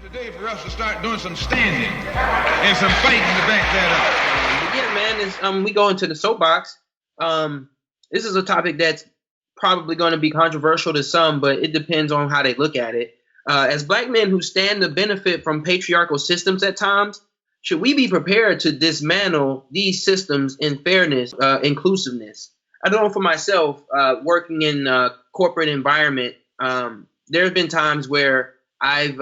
Today for us to start doing some standing and some fighting to back that up. Yeah, man. We go into the soapbox. This is a topic that's probably going to be controversial to some, but it depends on how they look at it. As black men who stand to benefit from patriarchal systems at times, should we be prepared to dismantle these systems in fairness, inclusiveness? I know for myself, working in a corporate environment, there have been times where I've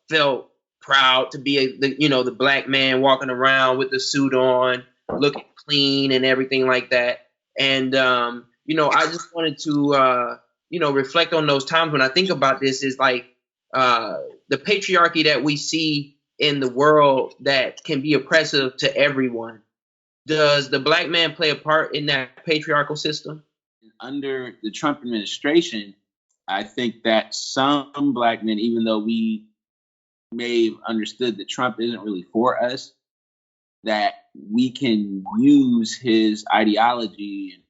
felt proud to be the black man walking around with the suit on, looking clean and everything like that. And I just wanted to reflect on those times when I think about this. Is like the patriarchy that we see in the world that can be oppressive to everyone. Does the black man play a part in that patriarchal system? Under the Trump administration, I think that some black men, even though we may have understood that Trump isn't really for us, that we can use his ideology and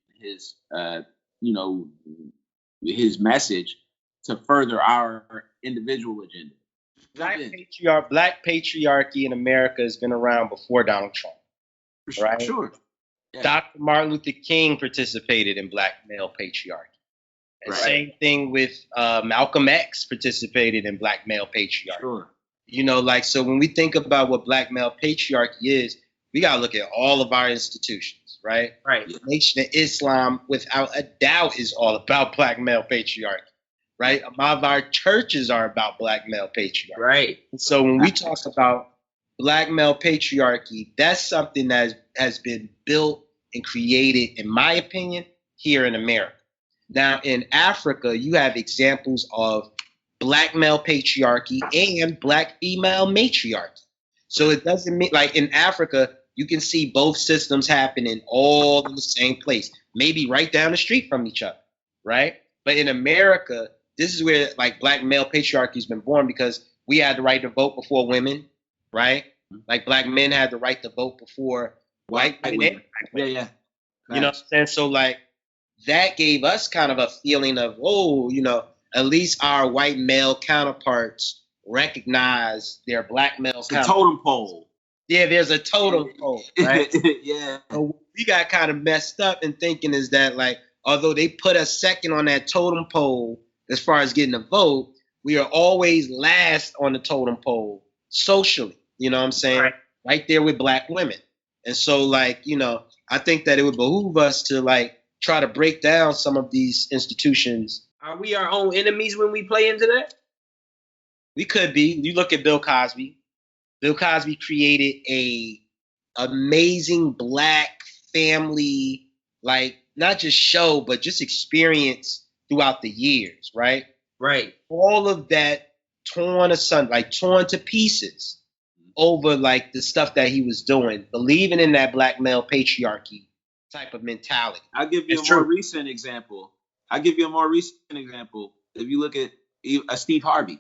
his message to further our individual agenda. Black patriarchy in America has been around before Donald Trump. Right? Sure. Yeah. Dr. Martin Luther King participated in black male patriarchy. And same thing with Malcolm X participated in black male patriarchy. Sure. So when we think about what black male patriarchy is, we got to look at all of our institutions, right? Right. The Nation of Islam, without a doubt, is all about black male patriarchy, right? A lot of our churches are about black male patriarchy. Right. And so when we talk about black male patriarchy, that's something that has been built and created, in my opinion, here in America. Now, in Africa, you have examples of black male patriarchy and black female matriarchy. So it doesn't mean, like in Africa, you can see both systems happening all in the same place, maybe right down the street from each other, right? But in America, this is where like black male patriarchy has been born, because we had the right to vote before women, right? Like black men had the right to vote before white women. Yeah. You know what I'm saying? So like that gave us kind of a feeling of, at least our white male counterparts recognize their black male counterparts. The totem pole. Yeah, there's a totem pole, right? Yeah. So we got kind of messed up in thinking is that, like, although they put us second on that totem pole as far as getting a vote, we are always last on the totem pole socially. You know what I'm saying? Right there with black women. And so, like, I think that it would behoove us to, like, try to break down some of these institutions. Are we our own enemies when we play into that? We could be. You look at Bill Cosby. Bill Cosby created a amazing black family, like, not just show, but just experience throughout the years, right? Right. All of that torn to pieces over, like, the stuff that he was doing, believing in that black male patriarchy type of mentality. I'll give you a more recent example. If you look at Steve Harvey,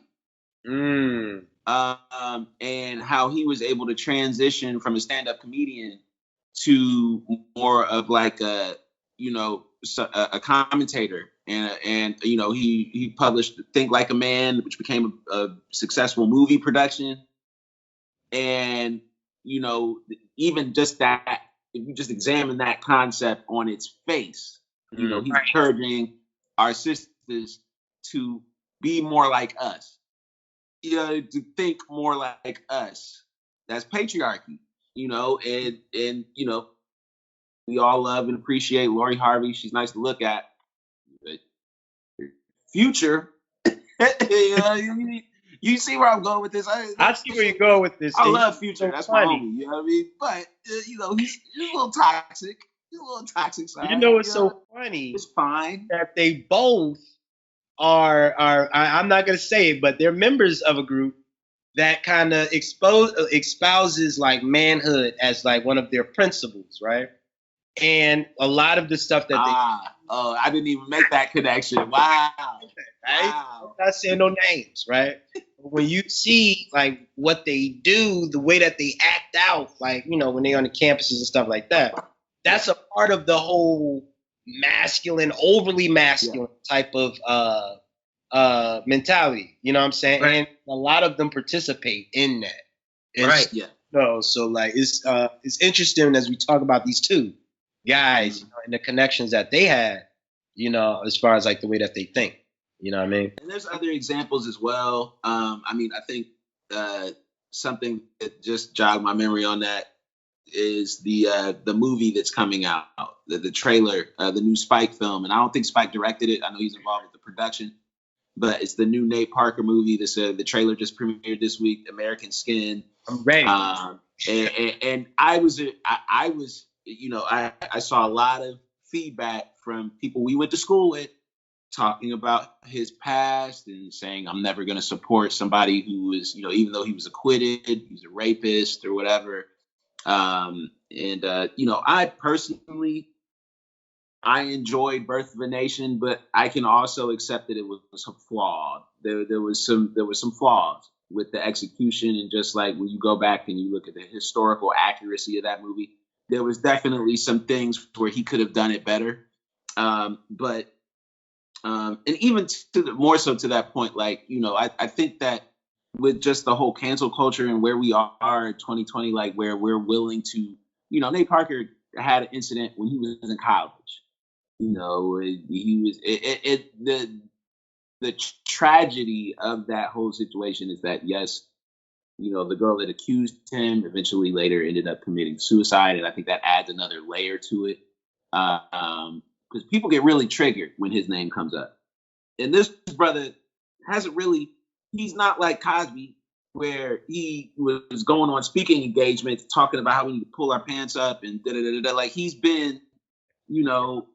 and how he was able to transition from a stand-up comedian to more of like a commentator, and he published Think Like a Man, which became a successful movie production. And even just that, if you just examine that concept on its face, he's encouraging our sisters to be more like us, to think more like us. That's patriarchy, and we all love and appreciate Lori Harvey. She's nice to look at. But Future, you see where I'm going with this? I see where you're going with this. I love Future. That's my homie. You know what I mean? But he's a little toxic. He's a little toxic side. What's so funny? It's fine that they both are. I'm not gonna say it, but they're members of a group that kind of espouses like manhood as like one of their principles, right? And a lot of the stuff that I didn't even make that connection. Wow. Right? Wow. I'm not saying no names, right? When you see like what they do, the way that they act out, like, when they're on the campuses and stuff like that, that's a part of the whole masculine, overly masculine type of mentality. You know what I'm saying? Right. And a lot of them participate in that. And Right. Yeah. so like it's interesting as we talk about these two guys, you know, and the connections that they had, you know, as far as like the way that they think. You know what I mean? And there's other examples as well. I mean, I think something that just jogged my memory on that is the movie that's coming out, the trailer, the new Spike film. And I don't think Spike directed it. I know he's involved with the production, but it's the new Nate Parker movie. The trailer just premiered this week, American Skin. I'm ready. And I was, you know, I saw a lot of feedback from people we went to school with talking about his past and saying, I'm never going to support somebody who was, you know, even though he was acquitted, he's a rapist or whatever. You know, I personally, I enjoyed Birth of a Nation, but I can also accept that it was flawed. There was some flaws with the execution, and just like when you go back and you look at the historical accuracy of that movie, there was definitely some things where he could have done it better. And even more so to that point, like, you know, I think that with just the whole cancel culture and where we are in 2020, like where we're willing to, you know, Nate Parker had an incident when he was in college. You know, the tragedy of that whole situation is that, yes, you know, the girl that accused him eventually later ended up committing suicide. And I think that adds another layer to it. Because people get really triggered when his name comes up. And this brother hasn't really, he's not like Cosby, where he was going on speaking engagements talking about how we need to pull our pants up and da-da-da-da. Like, he's been, you know,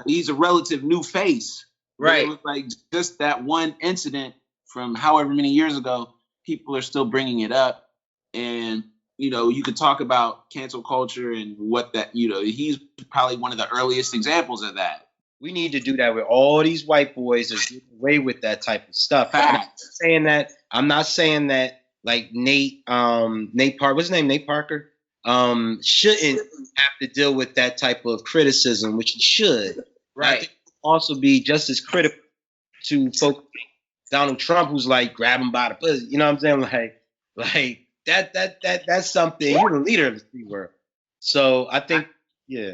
he's a relative new face. Right. It was like just that one incident from however many years ago, people are still bringing it up. And, you know, you could talk about cancel culture and what that, you know, he's probably one of the earliest examples of that. We need to do that with all these white boys that get away with that type of stuff. I'm not saying that like Nate Parker, what's his name? Nate Parker, shouldn't have to deal with that type of criticism, which he should. Right. Also be just as critical to folks like Donald Trump, who's like grab him by the pussy. You know what I'm saying? Like that's something. You're the leader of the free world. So I think, yeah.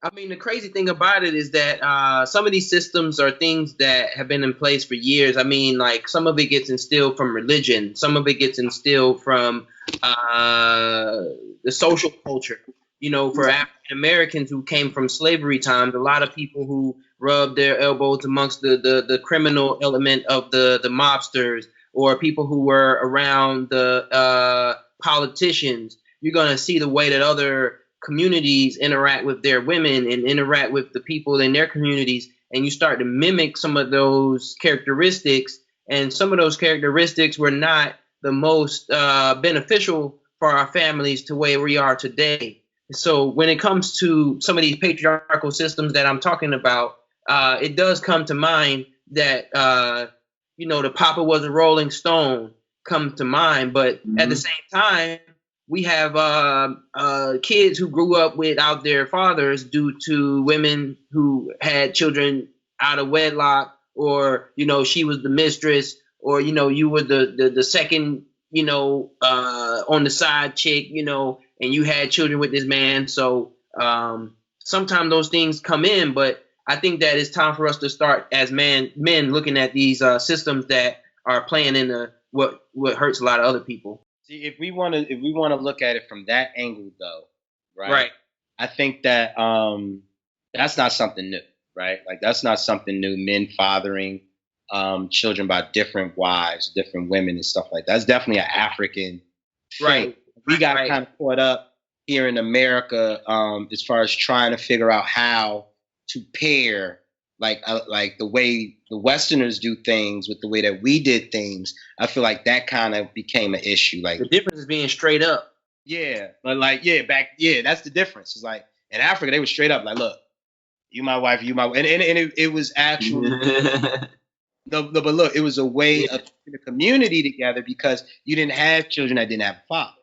I mean, the crazy thing about it is that some of these systems are things that have been in place for years. I mean, like, some of it gets instilled from religion. Some of it gets instilled from the social culture. You know, for African Americans who came from slavery times, a lot of people who rubbed their elbows amongst the criminal element of the mobsters, or people who were around the politicians. You're going to see the way that other communities interact with their women and interact with the people in their communities, and you start to mimic some of those characteristics, and some of those characteristics were not the most beneficial for our families to where we are today. So when it comes to some of these patriarchal systems that I'm talking about, it does come to mind that you know, the Papa was a Rolling Stone come to mind, but at the same time, we have kids who grew up without their fathers due to women who had children out of wedlock, or, you know, she was the mistress, or, you know, you were the second, you know, on the side chick, you know, and you had children with this man. So sometimes those things come in, but I think that it's time for us to start as men looking at these systems that are playing in what hurts a lot of other people. See, if we want to look at it from that angle, though, right? Right. I think that that's not something new, right? Like, that's not something new. Men fathering children by different wives, different women, and stuff like that. That's definitely an African thing. Right. We got kind of caught up here in America as far as trying to figure out how to pair like the way the Westerners do things with the way that we did things. I feel like that kind of became an issue. Like, the difference is being straight up. Yeah, but like, that's the difference. It's like in Africa, they were straight up like, look, you my wife, you my, and it was actually no, but look, it was a way of keeping the community together, because you didn't have children that didn't have a father.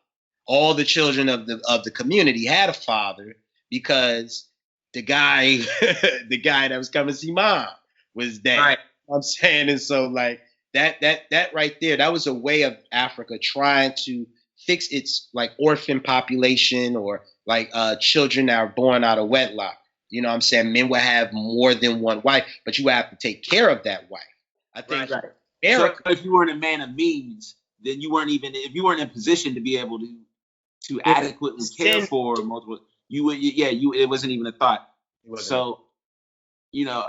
All the children of the community had a father, because the guy that was coming to see mom was dead. Right. I'm saying, and so like that right there, that was a way of Africa trying to fix its like orphan population or like children that are born out of wedlock. You know what I'm saying? Men will have more than one wife, but you have to take care of that wife. I think Right. So if you weren't a man of means, then you weren't even if you weren't in a position to be able to adequately care for multiple. You would it wasn't even a thought. So you know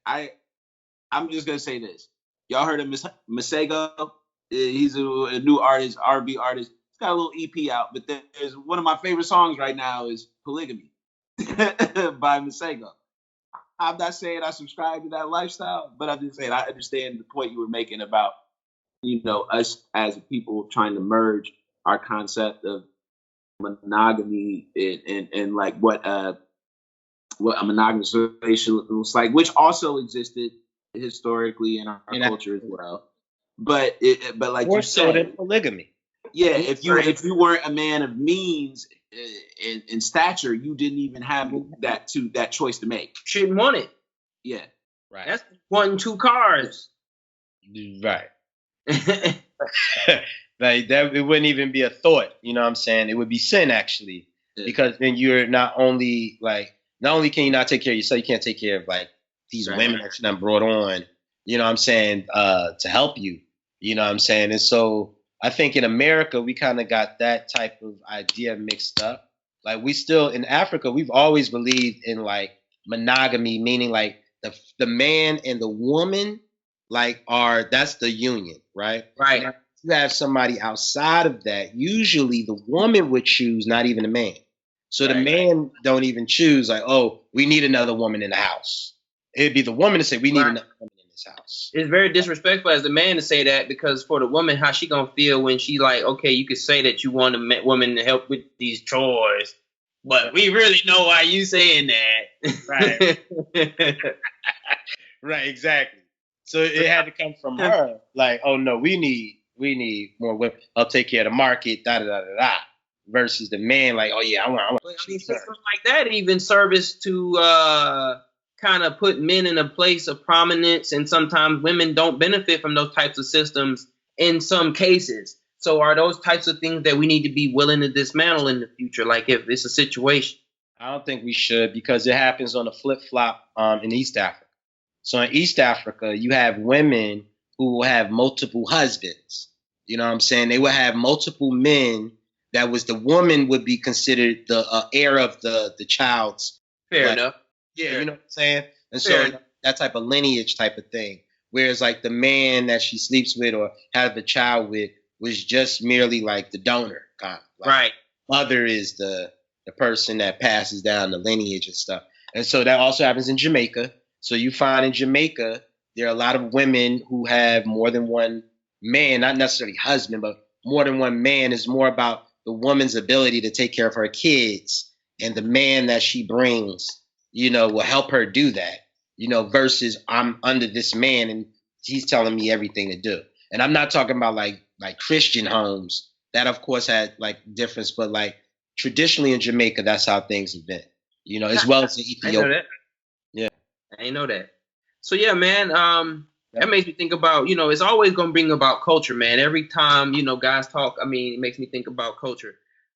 I'm just gonna say this. Y'all heard of Masego? He's a new artist, R&B artist. He's got a little EP out, but there's one of my favorite songs right now is Polygamy by Masego. I'm not saying I subscribe to that lifestyle, but I'm just saying I understand the point you were making about, you know, us as people trying to merge our concept of monogamy and like what a monogamous relationship looks like, which also existed historically in our culture as well. But like more you so said, than polygamy. yeah, if you weren't a man of means in stature, you didn't even have that choice to make. Shouldn't want it. Yeah, Right. That's 1 and 2 cars. Right. Like that, it wouldn't even be a thought. You know what I'm saying? It would be sin actually, because then you're not only can you not take care of yourself, you can't take care of like these women that you done brought on. You know what I'm saying? To help you. You know what I'm saying? And so I think in America we kind of got that type of idea mixed up. Like we still in Africa, we've always believed in like monogamy, meaning like the man and the woman like that's the union, right? Right. Now, if you have somebody outside of that, usually the woman would choose, not even the man. So the man don't even choose like, oh, we need another woman in the house. It'd be the woman to say, we need another woman in this house. It's very disrespectful as the man to say that, because for the woman, how she gonna feel when she like, okay, you could say that you want a woman to help with these chores, but we really know why you saying that. Right. Right, exactly. So it had to come from her, like, oh no, we need more women. I'll take care of the market, da da da da da. Versus the man, like, oh yeah, I want. But, I mean, systems like that even service to kind of put men in a place of prominence, and sometimes women don't benefit from those types of systems in some cases. So are those types of things that we need to be willing to dismantle in the future, like if it's a situation? I don't think we should, because it happens on a flip-flop in East Africa. So in East Africa, you have women who will have multiple husbands. You know what I'm saying? They will have multiple men. That was the woman would be considered the heir of the child's. Fair enough. Yeah, you know what I'm saying? And so that type of lineage type of thing. Whereas like the man that she sleeps with or has a child with was just merely like the donor kind of. Like, right. Mother is the person that passes down the lineage and stuff. And so that also happens in Jamaica. So you find in Jamaica, there are a lot of women who have more than one man, not necessarily husband, but more than one man. Is more about the woman's ability to take care of her kids, and the man that she brings, you know, will help her do that, you know, versus I'm under this man and he's telling me everything to do. And I'm not talking about like Christian homes. That of course had like difference, but like traditionally in Jamaica, that's how things have been, you know, as well as in Ethiopia. I know that. Yeah. I ain't know that. So yeah, man, that makes me think about, you know, it's always going to bring about culture, man. Every time, you know, guys talk, I mean, it makes me think about culture.